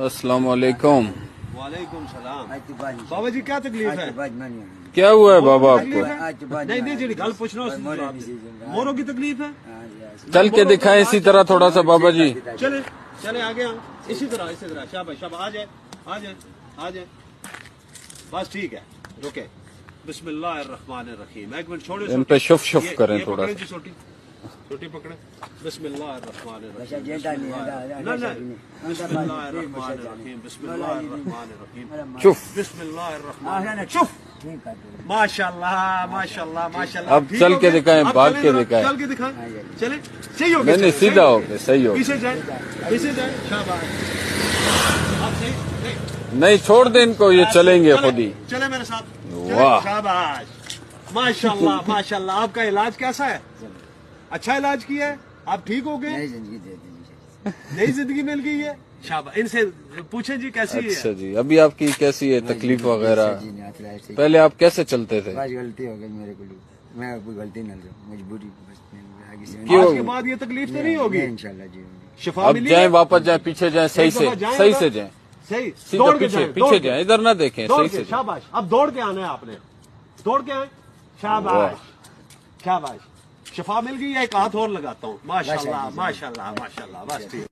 अस्सलाम वालेकुम। वालेकुम सलाम। बाबा जी क्या तकलीफ है? क्या हुआ है बाबा आपको? नहीं नहीं जी गल पूछना मोरों की तकलीफ है। चल के दिखाएं इसी तरह थोड़ा सा बाबा जी। चले चले आगे हम इसी तरह शाबाश शाबाश आ जाए बस ठीक है रुके। बिस्मिल्लाहिर्रहमानिर्रहीम। एक मिनट छोड़े इन पे शुफ शुफ करें थोड़ा सा। छोटी पकड़े। बिस्मिल्लाहिर्रहमानिर्रहीम। बिस्मिल्लाहिर्रहमानिर्रहीम। बिस्मिल्लाहिर्रहमानिर्रहीम। शुफ। बिस्मिल्लाहिर्रहमानिर्रहीम। शुफ। माशाल्लाह माशाल्लाह माशाल्लाह। अब चल के दिखाएं, भाग के दिखाएं। चल के दिखाएं। चले सही हो गया। नहीं सीधा हो गया, सही हो गया। पीछे जाए शाबाश। आप सही नहीं छोड़ दे इनको, ये चलेंगे खुद ही। चले मेरे साथ। वाह शाबाश माशाल्लाह माशाल्लाह। आपका इलाज कैसा है? अच्छा इलाज किया है? आप ठीक हो गए? नई जिंदगी मिल गई है। शाबाश। इनसे पूछे जी कैसी है? अच्छा जी, अभी आपकी कैसी है तकलीफ वगैरह? पहले आप कैसे चलते थे? गलती हो गई मेरे को, मैं कोई गलती नहीं मजबूरी। क्यों? आज के बाद ये तकलीफ तो नहीं होगी इंशाल्लाह जी। शिफा अब मिली जाए है? वापस जाए, पीछे जाए, सही से सही से जाए, सही सीधा दौड़ के पीछे जाएं, पीछे दौड़ के। जाए, इधर ना देखें, दौड़ सही के से जाए। शाबाश। अब दौड़ के आना है आपने। दौड़ के आए। शाबाश शाबाश। शिफा मिल गई है। एक हाथ और लगाता हूँ। माशाल्लाह माशाल्लाह माशाल्लाह। बस ठीक।